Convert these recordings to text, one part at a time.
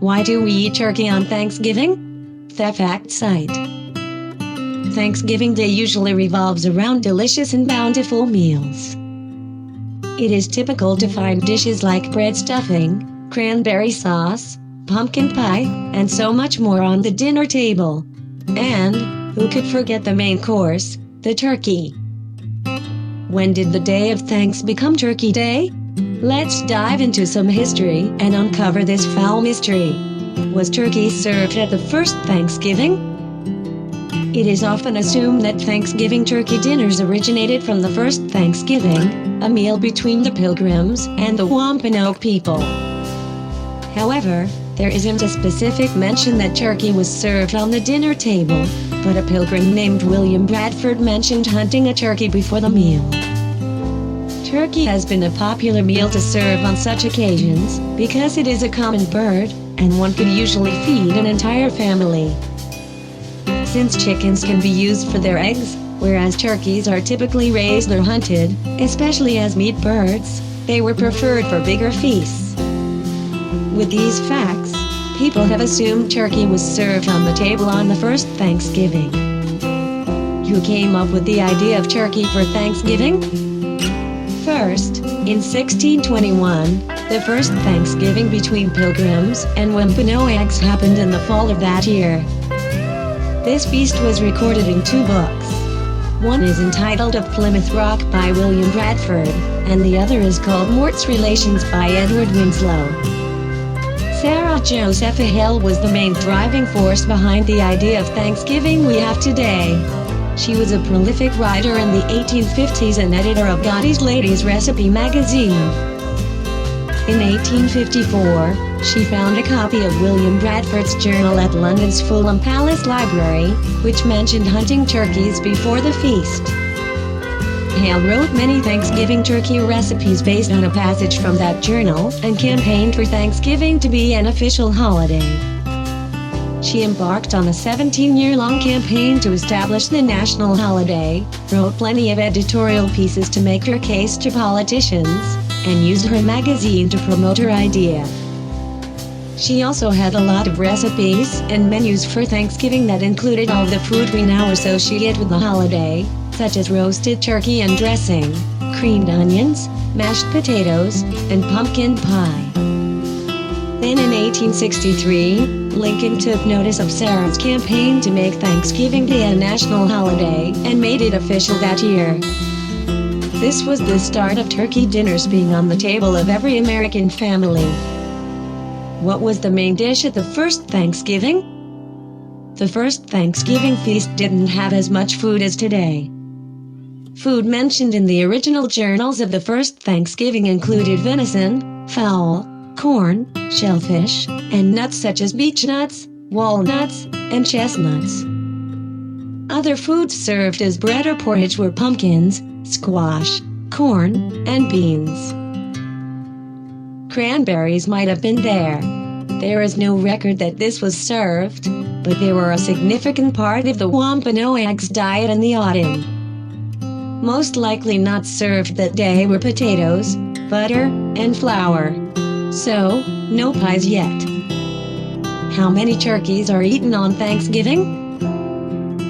Why do we eat turkey on Thanksgiving? The fact site. Thanksgiving Day usually revolves around delicious and bountiful meals. It is typical to find dishes like bread stuffing, cranberry sauce, pumpkin pie, and so much more on the dinner table. And, who could forget the main course, the turkey? When did the day of thanks become Turkey Day? Let's dive into some history and uncover this fowl mystery. Was turkey served at the first Thanksgiving? It is often assumed that Thanksgiving turkey dinners originated from the first Thanksgiving, a meal between the Pilgrims and the Wampanoag people. However, there isn't a specific mention that turkey was served on the dinner table, but a pilgrim named William Bradford mentioned hunting a turkey before the meal. Turkey has been a popular meal to serve on such occasions because it is a common bird, and one could usually feed an entire family. Since chickens can be used for their eggs, whereas turkeys are typically raised or hunted, especially as meat birds, they were preferred for bigger feasts. With these facts, people have assumed turkey was served on the table on the first Thanksgiving. Who came up with the idea of turkey for Thanksgiving? First, in 1621, the first Thanksgiving between Pilgrims and Wampanoags happened in the fall of that year. This feast was recorded in two books. One is entitled Of Plymouth Rock by William Bradford, and the other is called Mort's Relations by Edward Winslow. Sarah Josepha Hill was the main driving force behind the idea of Thanksgiving we have today. She was a prolific writer in the 1850s and editor of Godey's Ladies' Recipe magazine. In 1854, she found a copy of William Bradford's journal at London's Fulham Palace Library, which mentioned hunting turkeys before the feast. Hale wrote many Thanksgiving turkey recipes based on a passage from that journal, and campaigned for Thanksgiving to be an official holiday. She embarked on a 17-year-long campaign to establish the national holiday, wrote plenty of editorial pieces to make her case to politicians, and used her magazine to promote her idea. She also had a lot of recipes and menus for Thanksgiving that included all the food we now associate with the holiday, such as roasted turkey and dressing, creamed onions, mashed potatoes, and pumpkin pie. Then in 1863, Lincoln took notice of Sarah's campaign to make Thanksgiving Day a national holiday and made it official that year. This was the start of turkey dinners being on the table of every American family. What was the main dish at the first Thanksgiving? The first Thanksgiving feast didn't have as much food as today. Food mentioned in the original journals of the first Thanksgiving included venison, fowl, corn, shellfish, and nuts such as beechnuts, walnuts, and chestnuts. Other foods served as bread or porridge were pumpkins, squash, corn, and beans. Cranberries might have been there. There is no record that this was served, but they were a significant part of the Wampanoag's diet in the autumn. Most likely not served that day were potatoes, butter, and flour. So, no pies yet. How many turkeys are eaten on Thanksgiving?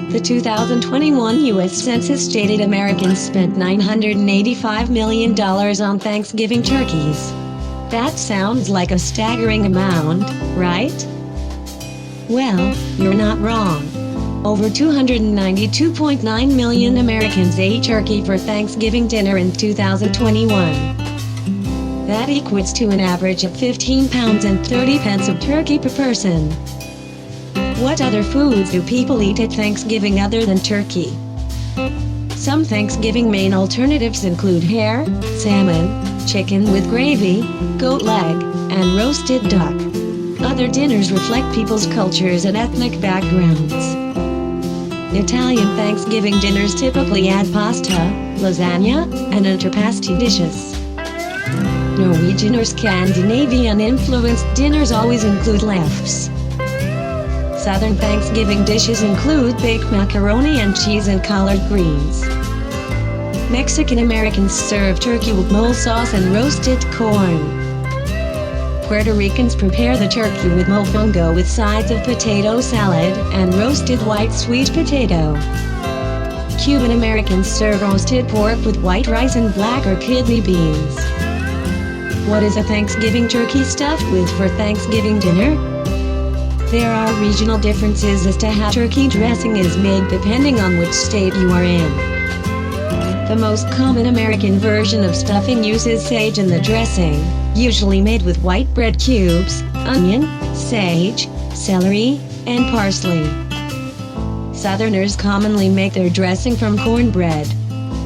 The 2021 U.S. Census stated Americans spent $985 million on Thanksgiving turkeys. That sounds like a staggering amount, right? Well, you're not wrong. Over 292.9 million Americans ate turkey for Thanksgiving dinner in 2021. That equates to an average of 15 pounds and 30 pence of turkey per person. What other foods do people eat at Thanksgiving other than turkey? Some Thanksgiving main alternatives include hare, salmon, chicken with gravy, goat leg, and roasted duck. Other dinners reflect people's cultures and ethnic backgrounds. Italian Thanksgiving dinners typically add pasta, lasagna, and antipasti dishes. Norwegian or Scandinavian-influenced dinners always include lefse. Southern Thanksgiving dishes include baked macaroni and cheese and collard greens. Mexican Americans serve turkey with mole sauce and roasted corn. Puerto Ricans prepare the turkey with mofongo with sides of potato salad and roasted white sweet potato. Cuban Americans serve roasted pork with white rice and black or kidney beans. What is a Thanksgiving turkey stuffed with for Thanksgiving dinner? There are regional differences as to how turkey dressing is made depending on which state you are in. The most common American version of stuffing uses sage in the dressing, usually made with white bread cubes, onion, sage, celery, and parsley. Southerners commonly make their dressing from cornbread.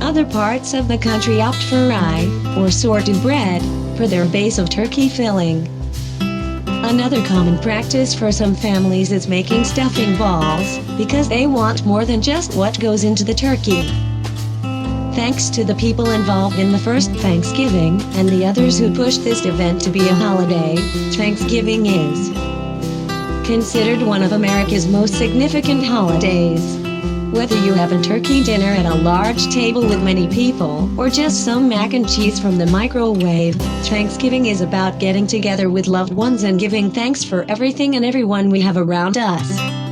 Other parts of the country opt for rye or sorted bread for their base of turkey filling. Another common practice for some families is making stuffing balls because they want more than just what goes into the turkey. Thanks to the people involved in the first Thanksgiving and the others who pushed this event to be a holiday, Thanksgiving is considered one of America's most significant holidays. Whether you have a turkey dinner at a large table with many people, or just some mac and cheese from the microwave, Thanksgiving is about getting together with loved ones and giving thanks for everything and everyone we have around us.